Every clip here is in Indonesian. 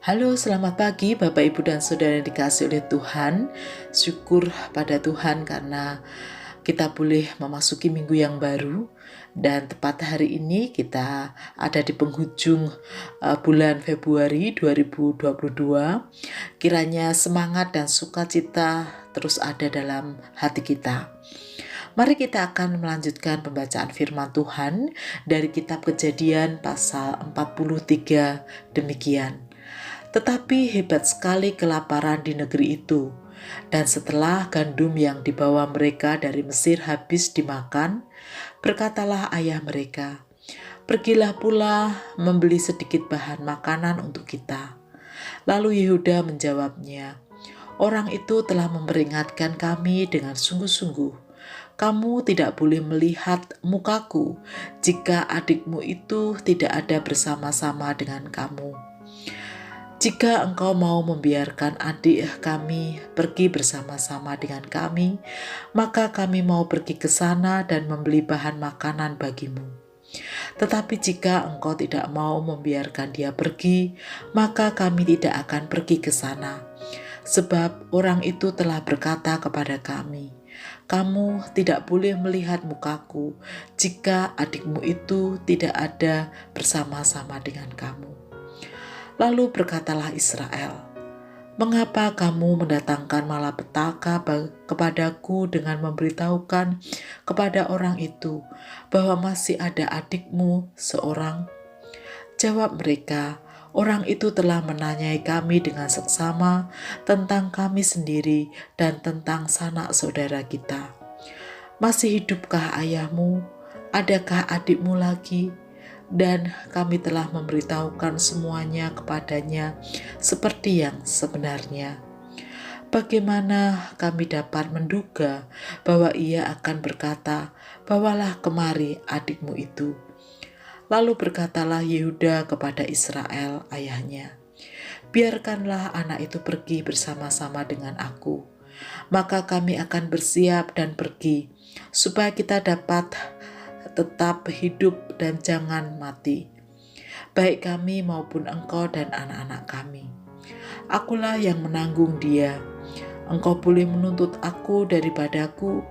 Halo, selamat pagi Bapak, Ibu, dan Saudara yang dikasihi oleh Tuhan. Syukur pada Tuhan karena kita boleh memasuki minggu yang baru. Dan tepat hari ini kita ada di penghujung bulan Februari 2022. Kiranya semangat dan sukacita terus ada dalam hati kita. Mari kita akan melanjutkan pembacaan firman Tuhan dari kitab Kejadian pasal 43 demikian. Tetapi hebat sekali kelaparan di negeri itu, dan setelah gandum yang dibawa mereka dari Mesir habis dimakan, berkatalah ayah mereka, "Pergilah pula membeli sedikit bahan makanan untuk kita." Lalu Yehuda menjawabnya, "Orang itu telah memperingatkan kami dengan sungguh-sungguh. Kamu tidak boleh melihat mukaku jika adikmu itu tidak ada bersama-sama dengan kamu. Jika engkau mau membiarkan adik kami pergi bersama-sama dengan kami, maka kami mau pergi ke sana dan membeli bahan makanan bagimu. Tetapi jika engkau tidak mau membiarkan dia pergi, maka kami tidak akan pergi ke sana. Sebab orang itu telah berkata kepada kami, 'Kamu tidak boleh melihat mukaku jika adikmu itu tidak ada bersama-sama dengan kamu.' Lalu berkatalah Israel, 'Mengapa kamu mendatangkan malapetaka kepadaku dengan memberitahukan kepada orang itu bahwa masih ada adikmu seorang?' Jawab mereka, 'Orang itu telah menanyai kami dengan seksama tentang kami sendiri dan tentang sanak saudara kita. Masih hidupkah ayahmu? Adakah adikmu lagi?' Dan kami telah memberitahukan semuanya kepadanya seperti yang sebenarnya. Bagaimana kami dapat menduga bahwa ia akan berkata, 'Bawalah kemari adikmu itu.' Lalu berkatalah Yehuda kepada Israel ayahnya, 'Biarkanlah anak itu pergi bersama-sama dengan aku. Maka kami akan bersiap dan pergi, supaya kita dapat tetap hidup dan jangan mati, baik kami maupun engkau dan anak-anak kami. Akulah yang menanggung dia. Engkau boleh menuntut aku daripadaku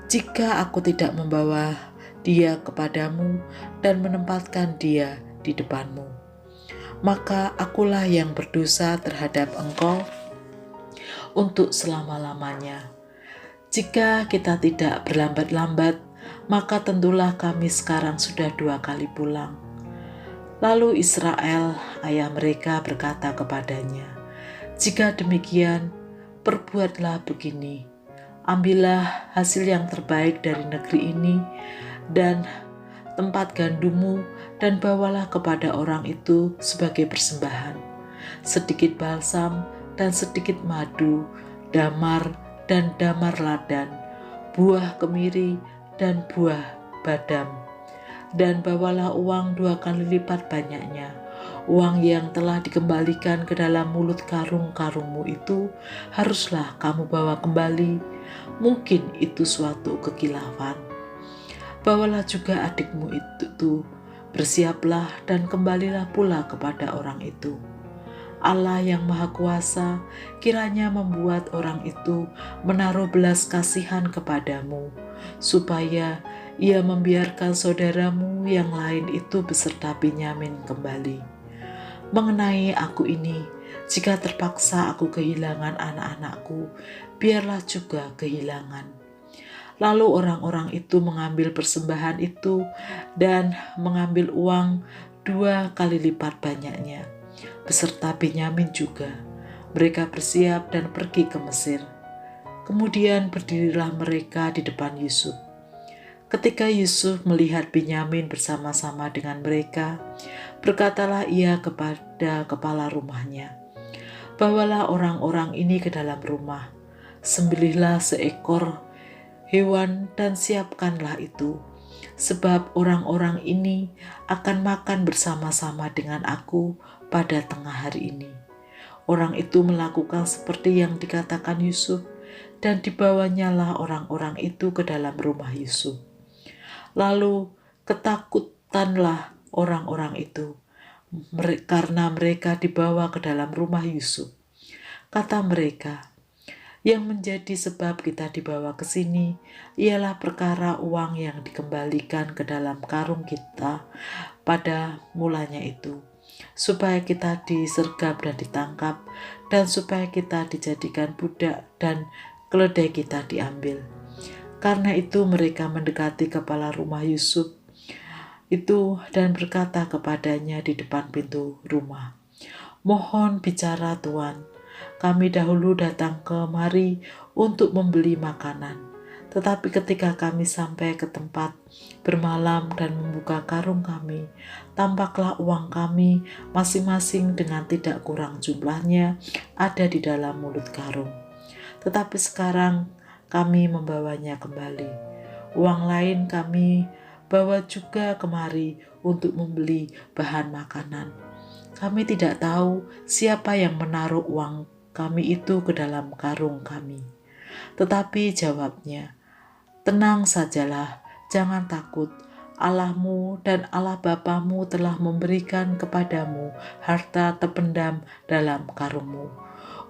jika aku tidak membawa dia kepadamu dan menempatkan dia di depanmu. Maka akulah yang berdosa terhadap engkau untuk selama-lamanya. Jika kita tidak berlambat-lambat, maka tentulah kami sekarang sudah 2 kali pulang." Lalu Israel, ayah mereka, berkata kepadanya, "Jika demikian, perbuatlah begini. Ambillah hasil yang terbaik dari negeri ini dan tempat gandummu dan bawalah kepada orang itu sebagai persembahan. Sedikit balsam dan sedikit madu, damar dan damar ladan, buah kemiri dan buah badam. Dan bawalah uang 2 kali lipat banyaknya. Uang yang telah dikembalikan ke dalam mulut karung-karungmu itu haruslah kamu bawa kembali. Mungkin itu suatu kekilafan. Bawalah juga adikmu itu, bersiaplah dan kembalilah pula kepada orang itu. Allah yang Maha Kuasa kiranya membuat orang itu menaruh belas kasihan kepadamu, supaya ia membiarkan saudaramu yang lain itu beserta Benyamin kembali. Mengenai aku ini, jika terpaksa aku kehilangan anak-anakku, biarlah juga kehilangan." Lalu orang-orang itu mengambil persembahan itu dan mengambil uang 2 kali lipat banyaknya, beserta Benyamin juga. Mereka bersiap dan pergi ke Mesir. Kemudian berdirilah mereka di depan Yusuf. Ketika Yusuf melihat Benyamin bersama-sama dengan mereka, berkatalah ia kepada kepala rumahnya, "Bawalah orang-orang ini ke dalam rumah, sembelihlah seekor hewan dan siapkanlah itu, sebab orang-orang ini akan makan bersama-sama dengan aku pada tengah hari ini." Orang itu melakukan seperti yang dikatakan Yusuf, dan dibawanyalah orang-orang itu ke dalam rumah Yusuf. Lalu ketakutanlah orang-orang itu, karena mereka dibawa ke dalam rumah Yusuf. Kata mereka, yang menjadi sebab kita dibawa ke sini ialah perkara uang yang dikembalikan ke dalam karung kita pada mulanya itu, supaya kita disergap dan ditangkap, dan supaya kita dijadikan budak dan keledai kita diambil. Karena itu mereka mendekati kepala rumah Yusuf itu dan berkata kepadanya di depan pintu rumah, "Mohon bicara Tuan, kami dahulu datang kemari untuk membeli makanan. Tetapi ketika kami sampai ke tempat bermalam dan membuka karung kami, tampaklah uang kami masing-masing dengan tidak kurang jumlahnya ada di dalam mulut karung. Tetapi sekarang kami membawanya kembali. Uang lain kami bawa juga kemari untuk membeli bahan makanan. Kami tidak tahu siapa yang menaruh uang kami itu ke dalam karung kami." Tetapi jawabnya, "Tenang sajalah, jangan takut. Allahmu dan Allah Bapamu telah memberikan kepadamu harta terpendam dalam karungmu.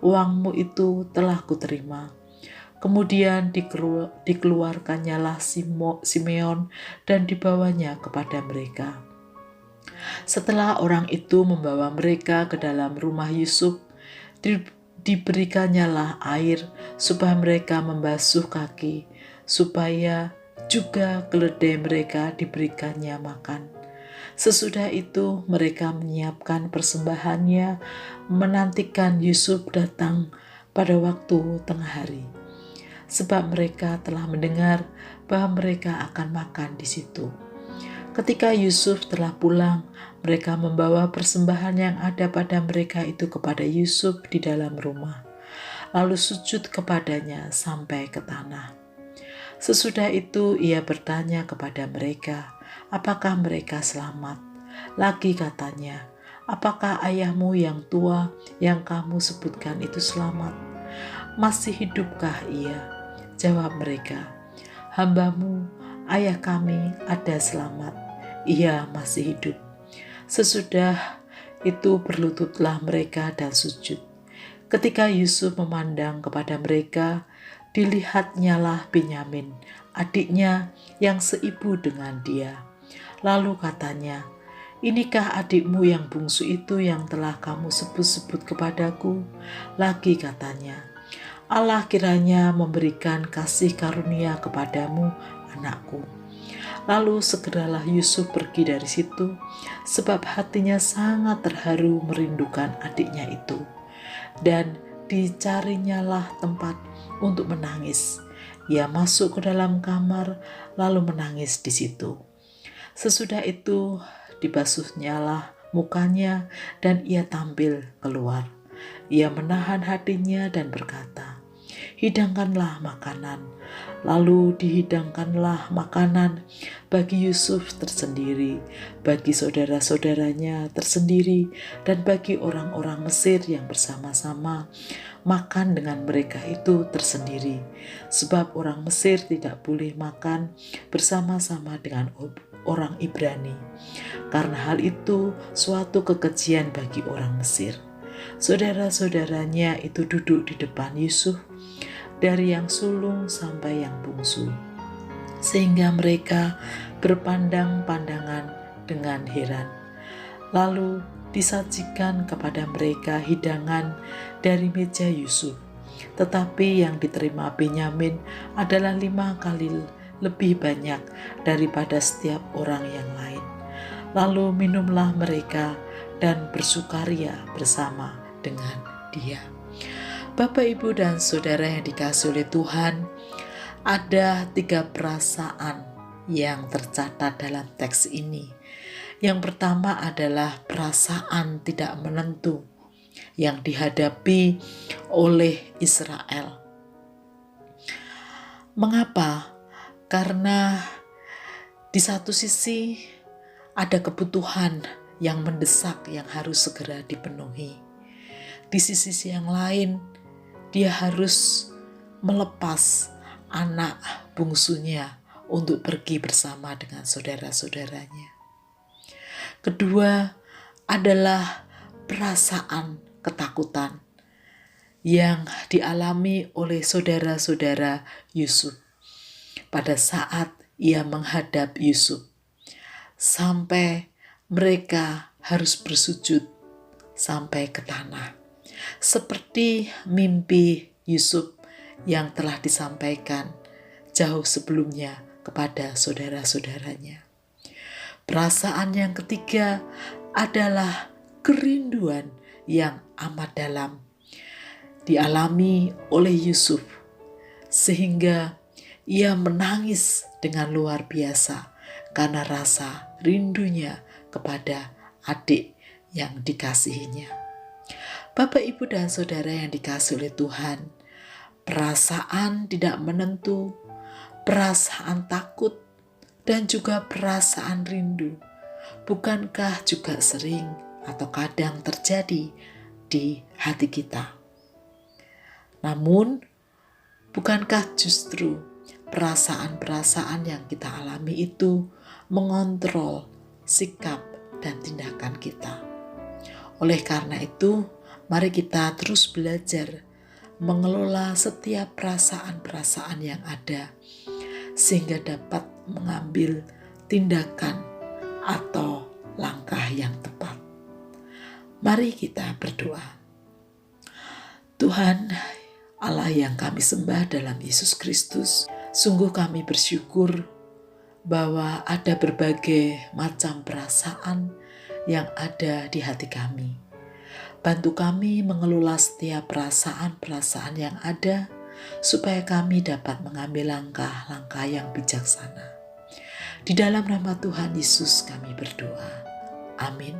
Uangmu itu telah kuterima." Kemudian dikeluarkannyalah Simeon dan dibawanya kepada mereka. Setelah orang itu membawa mereka ke dalam rumah Yusuf, diberikannyalah air supaya mereka membasuh kaki, supaya juga keledai mereka diberikannya makan. Sesudah itu mereka menyiapkan persembahannya, menantikan Yusuf datang pada waktu tengah hari, sebab mereka telah mendengar bahwa mereka akan makan di situ. Ketika Yusuf telah pulang, mereka membawa persembahan yang ada pada mereka itu kepada Yusuf di dalam rumah, lalu sujud kepadanya sampai ke tanah. Sesudah itu ia bertanya kepada mereka, apakah mereka selamat? Lagi katanya, apakah ayahmu yang tua yang kamu sebutkan itu selamat? Masih hidupkah ia? Jawab mereka, "Hambamu, ayah kami ada selamat. Ia masih hidup." Sesudah itu berlututlah mereka dan sujud. Ketika Yusuf memandang kepada mereka, dilihatnyalah Benyamin, adiknya yang seibu dengan dia. Lalu katanya, "Inikah adikmu yang bungsu itu yang telah kamu sebut-sebut kepadaku?" Lagi katanya, "Allah kiranya memberikan kasih karunia kepadamu, anakku." Lalu segeralah Yusuf pergi dari situ, sebab hatinya sangat terharu merindukan adiknya itu. Dan dicarinyalah tempat untuk menangis. Ia masuk ke dalam kamar, lalu menangis di situ. Sesudah itu dibasuhnyalah mukanya, dan ia tampil keluar. Ia menahan hatinya dan berkata, "Hidangkanlah makanan." Lalu dihidangkanlah makanan bagi Yusuf tersendiri, bagi saudara-saudaranya tersendiri, dan bagi orang-orang Mesir yang bersama-sama makan dengan mereka itu tersendiri. Sebab orang Mesir tidak boleh makan bersama-sama dengan orang Ibrani. Karena hal itu suatu kekejian bagi orang Mesir. Saudara-saudaranya itu duduk di depan Yusuf, dari yang sulung sampai yang bungsu, sehingga mereka berpandang-pandangan dengan heran. Lalu disajikan kepada mereka hidangan dari meja Yusuf. Tetapi yang diterima Benyamin adalah 5 kali lebih banyak daripada setiap orang yang lain. Lalu minumlah mereka dan bersukaria bersama dengan dia. Bapak, Ibu, dan Saudara yang dikasihi oleh Tuhan, ada 3 perasaan yang tercatat dalam teks ini. Yang pertama adalah perasaan tidak menentu yang dihadapi oleh Israel. Mengapa? Karena di satu sisi ada kebutuhan yang mendesak yang harus segera dipenuhi. Di sisi yang lain, dia harus melepas anak bungsunya untuk pergi bersama dengan saudara-saudaranya. Kedua, adalah perasaan ketakutan yang dialami oleh saudara-saudara Yusuf pada saat ia menghadap Yusuf, sampai mereka harus bersujud sampai ke tanah, seperti mimpi Yusuf yang telah disampaikan jauh sebelumnya kepada saudara-saudaranya. Perasaan yang ketiga adalah kerinduan yang amat dalam dialami oleh Yusuf, sehingga ia menangis dengan luar biasa karena rasa rindunya kepada adik yang dikasihinya. Bapak, Ibu, dan Saudara yang dikasihi oleh Tuhan, perasaan tidak menentu, perasaan takut, dan juga perasaan rindu, bukankah juga sering atau kadang terjadi di hati kita? Namun, bukankah justru perasaan-perasaan yang kita alami itu mengontrol sikap dan tindakan kita? Oleh karena itu, mari kita terus belajar mengelola setiap perasaan-perasaan yang ada, sehingga dapat mengambil tindakan atau langkah yang tepat. Mari kita berdoa. Tuhan Allah yang kami sembah dalam Yesus Kristus, sungguh kami bersyukur bahwa ada berbagai macam perasaan yang ada di hati kami. Bantu kami mengelola setiap perasaan-perasaan yang ada, supaya kami dapat mengambil langkah-langkah yang bijaksana. Di dalam nama Tuhan Yesus kami berdoa. Amin.